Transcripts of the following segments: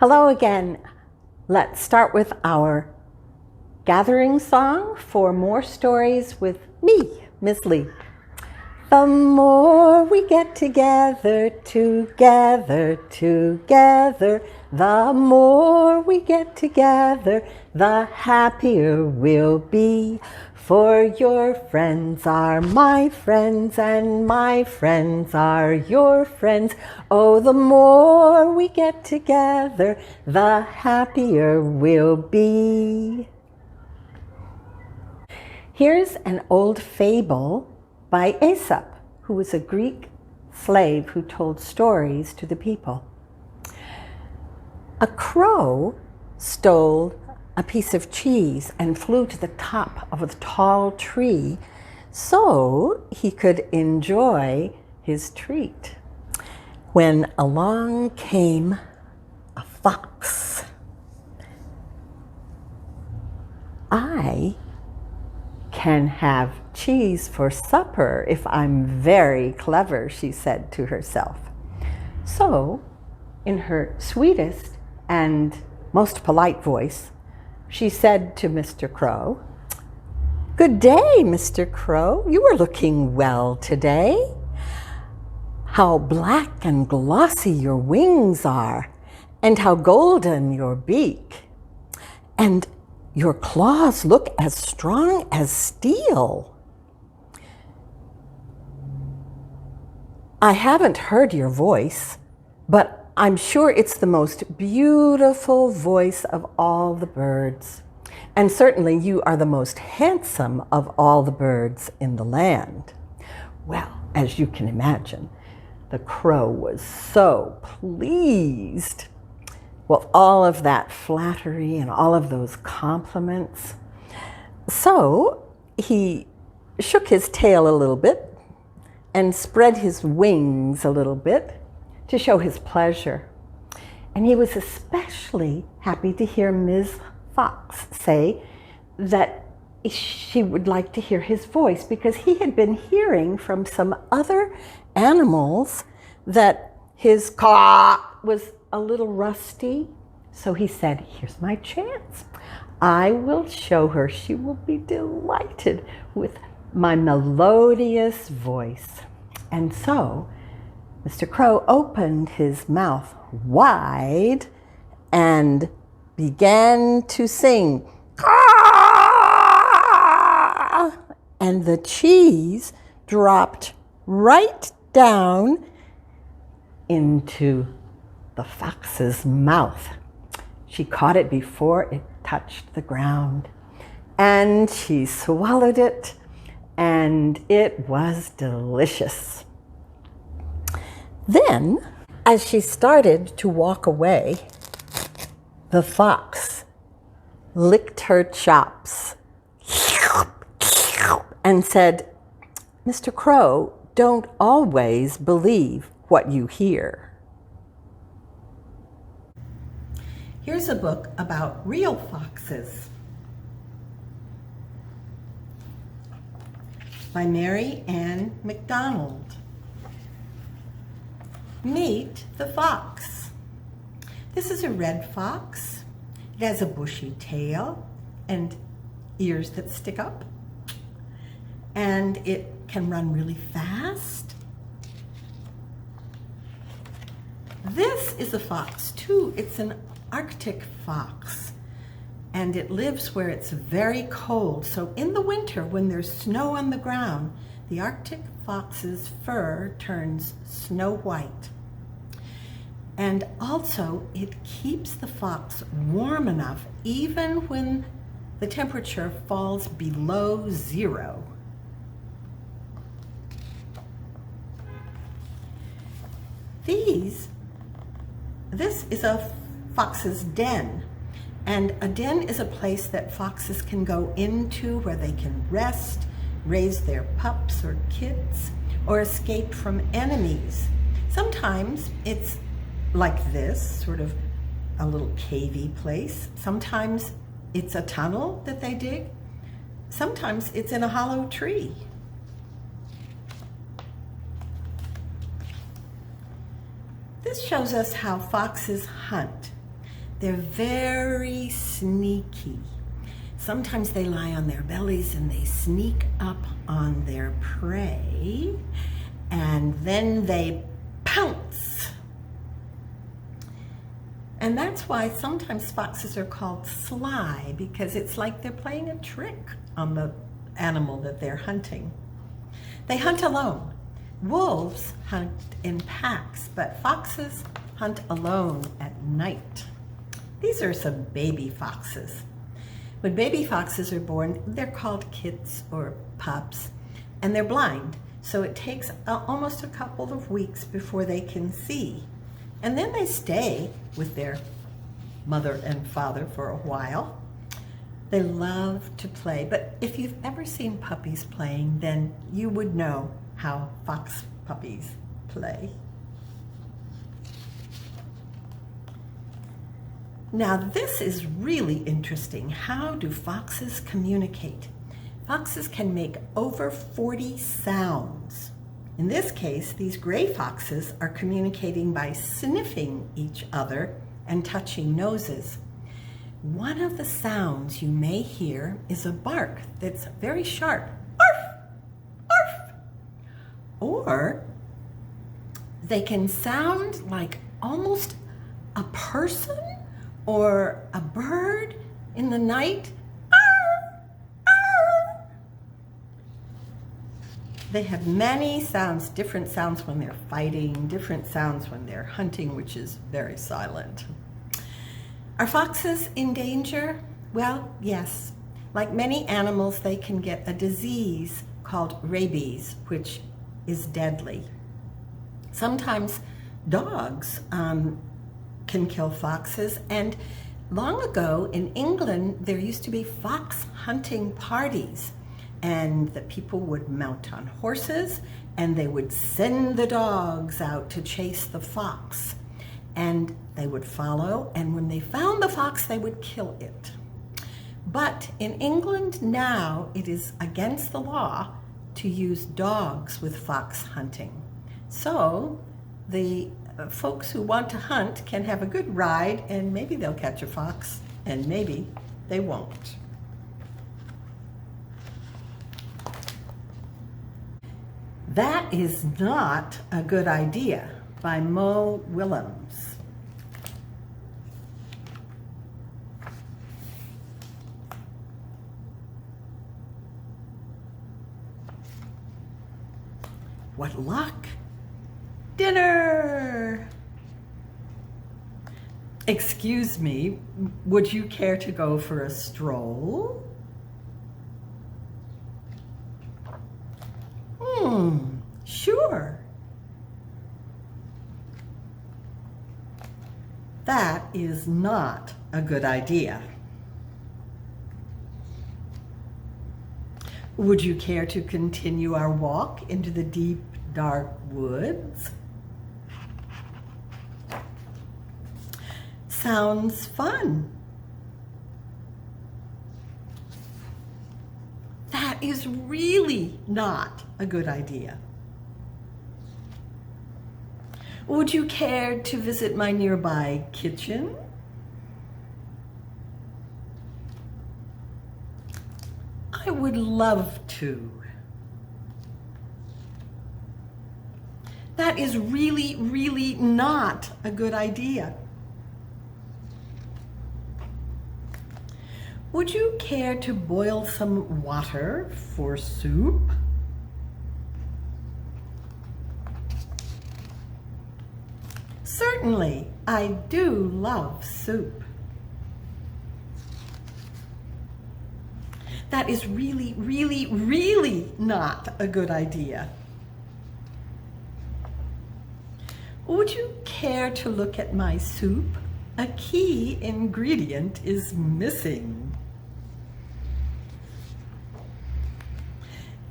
Hello again. Let's start with our gathering song for more stories with me, Miss Lee. The more we get together, the more we get together, the happier we'll be. For your friends are my friends, and my friends are your friends. Oh, the more we get together, the happier we'll be. Here's an old fable by Aesop, who was a Greek slave who told stories to the people. A crow stole a piece of cheese and flew to the top of a tall tree so he could enjoy his treat. When along came a fox. I can have cheese for supper if I'm very clever, she said to herself. So, in her sweetest and most polite voice, she said to Mr. Crow, "Good day, Mr. Crow. You are looking well today. How black and glossy your wings are, and how golden your beak. And your claws look as strong as steel. I haven't heard your voice, but I'm sure it's the most beautiful voice of all the birds. And certainly you are the most handsome of all the birds in the land." Well, as you can imagine, the crow was so pleased with all of that flattery and all of those compliments. So he shook his tail a little bit and spread his wings a little bit to show his pleasure. And he was especially happy to hear Ms. Fox say that she would like to hear his voice, because he had been hearing from some other animals that his caw was a little rusty. So he said, "Here's my chance. I will show her. She will be delighted with my melodious voice." And so Mr. Crow opened his mouth wide and began to sing. "Caw!" And the cheese dropped right down into the fox's mouth. She caught it before it touched the ground, and she swallowed it, and it was delicious. Then, as she started to walk away, the fox licked her chops and said, "Mr. Crow, don't always believe what you hear." Here's a book about real foxes by Mary Ann McDonald. Meet the fox. This is a red fox. It has a bushy tail and ears that stick up. And it can run really fast. This is a fox too. It's an Arctic fox. And it lives where it's very cold. So in the winter, when there's snow on the ground, the Arctic fox's fur turns snow white. And also, it keeps the fox warm enough even when the temperature falls below 0. This is a fox's den. And a den is a place that foxes can go into where they can rest, raise their pups or kids, or escape from enemies. Sometimes it's like this, sort of a little cavey place. Sometimes it's a tunnel that they dig. Sometimes it's in a hollow tree. This shows us how foxes hunt. They're very sneaky. Sometimes they lie on their bellies and they sneak up on their prey, and then they pounce. And that's why sometimes foxes are called sly, because it's like they're playing a trick on the animal that they're hunting. They hunt alone. Wolves hunt in packs, but foxes hunt alone at night. These are some baby foxes. When baby foxes are born, they're called kits or pups, and they're blind. So it takes almost a couple of weeks before they can see. And then they stay with their mother and father for a while. They love to play, but if you've ever seen puppies playing, then you would know how fox puppies play. Now this is really interesting. How do foxes communicate? Foxes can make over 40 sounds. In this case, these gray foxes are communicating by sniffing each other and touching noses. One of the sounds you may hear is a bark that's very sharp. Arf! Arf! Or they can sound like almost a person or a bird in the night. Arr! Arr! They have many sounds, different sounds when they're fighting, different sounds when they're hunting, which is very silent. Are foxes in danger? Well, yes. Like many animals, they can get a disease called rabies, which is deadly. Sometimes dogs can kill foxes, and long ago in England there used to be fox hunting parties, and the people would mount on horses and they would send the dogs out to chase the fox, and they would follow, and when they found the fox they would kill it. But in England now it is against the law to use dogs with fox hunting. So the folks who want to hunt can have a good ride, and maybe they'll catch a fox, and maybe they won't. That is Not a Good Idea by Mo Willems. What luck! Dinner! Excuse me, would you care to go for a stroll? Sure. That is not a good idea. Would you care to continue our walk into the deep, dark woods? Sounds fun. That is really not a good idea. Would you care to visit my nearby kitchen? I would love to. That is really, really not a good idea. Would you care to boil some water for soup? Certainly, I do love soup. That is really, really, really not a good idea. Would you care to look at my soup? A key ingredient is missing.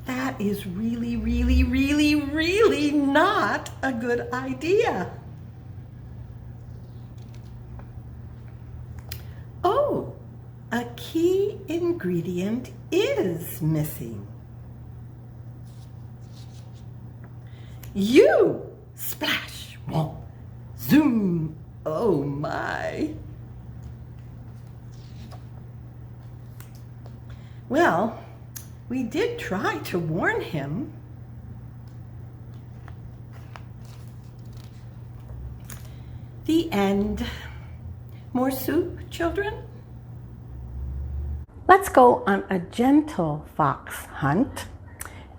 That is really, really, really, really not a good idea. Oh, a key ingredient is missing. Splash, whoa, zoom, oh my. Well, we did try to warn him. The end. More soup, children? Let's go on a gentle fox hunt,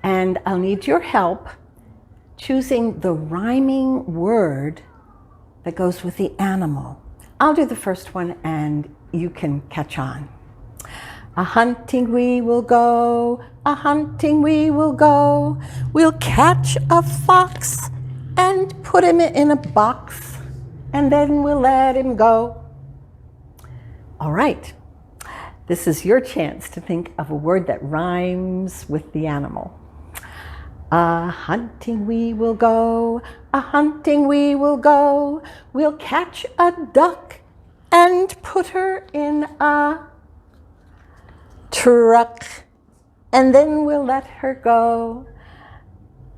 and I'll need your help choosing the rhyming word that goes with the animal. I'll do the first one and you can catch on. A-hunting we will go, a-hunting we will go. We'll catch a fox and put him in a box, and then we'll let him go. All right, this is your chance to think of a word that rhymes with the animal. A-hunting we will go, a-hunting we will go. We'll catch a duck and put her in a truck, and then we'll let her go.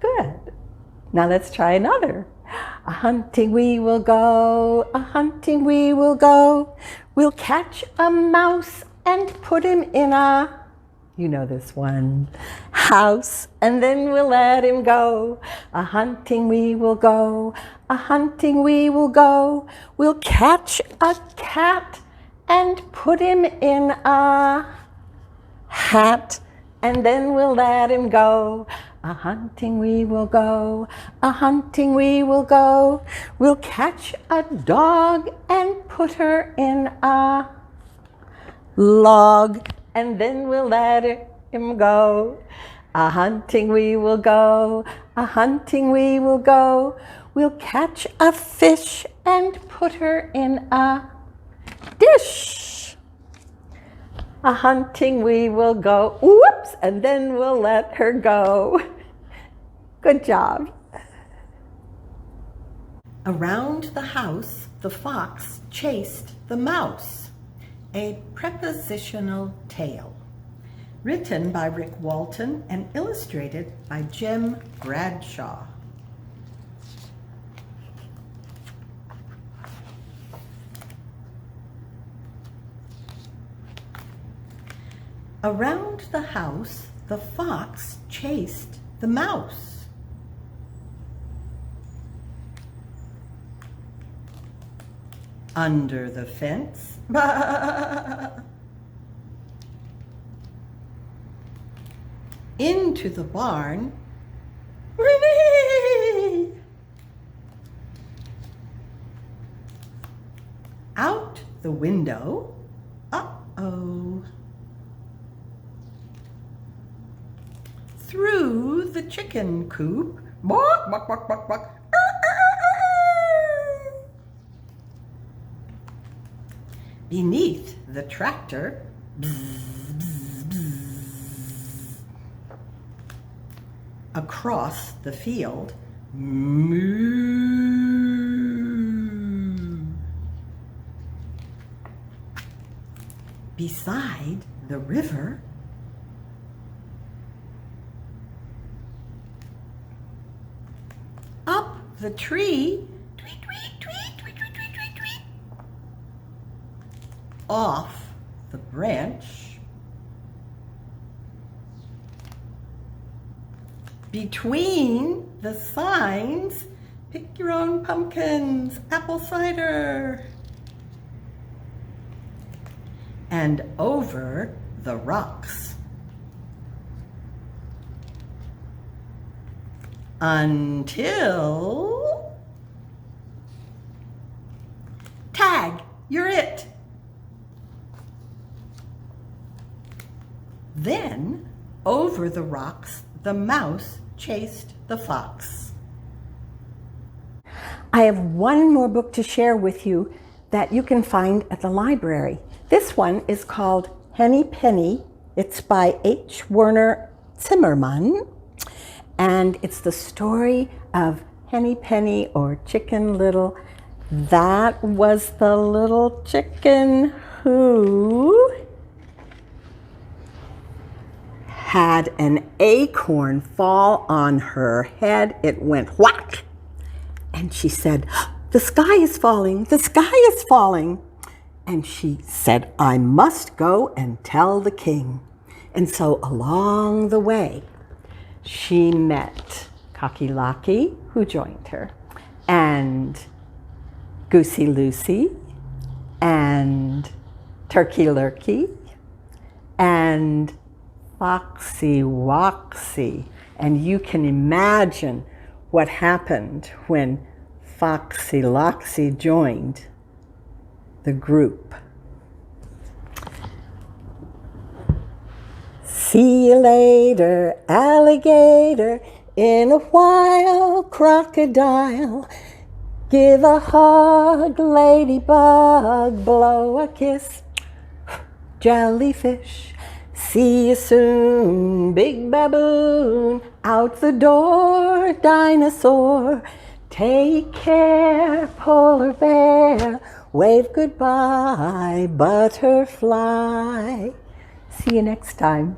Good. Now let's try another. A-hunting we will go, a-hunting we will go. We'll catch a mouse and put him in a, you know this one, house, and then we'll let him go. A-hunting we will go, a-hunting we will go. We'll catch a cat and put him in a hat, and then we'll let him go. A-hunting we will go, a-hunting we will go. We'll catch a dog and put her in a log, and then we'll let him go. A-hunting we will go, a-hunting we will go. We'll catch a fish and put her in a dish. A-hunting we will go, whoops, and then we'll let her go. Good job. Around the house, the fox chased the mouse. A prepositional tale. Written by Rick Walton and illustrated by Jim Bradshaw. Around the house, the fox chased the mouse. Under the fence, into the barn, out the window, uh-oh, through the chicken coop, bark, bark, bark, bark, bark. Beneath the tractor, bzz, bzz, bzz. Across the field, moo. Beside the river, up the tree, tweet, tweet, tweet, tweet, tweet, tweet, tweet, tweet. Off the branch, between the signs, pick your own pumpkins, apple cider, and over the rocks, until tag, you're it. Then, over the rocks, the mouse chased the fox. I have one more book to share with you that you can find at the library. This one is called Henny Penny. It's by H. Werner Zimmermann, and it's the story of Henny Penny, or Chicken Little. That was the little chicken who had an acorn fall on her head. It went whack. And she said, "The sky is falling, the sky is falling." And she said, "I must go and tell the king." And so along the way, she met Kakilaki, who joined her, and Goosey Lucy, and Turkey Lurkey, and Foxy Woxy. And you can imagine what happened when Foxy Loxy joined the group. See you later, alligator, in a while, crocodile. Give a hug, ladybug, blow a kiss, jellyfish. See you soon, big baboon, out the door, dinosaur. Take care, polar bear, wave goodbye, butterfly. See you next time.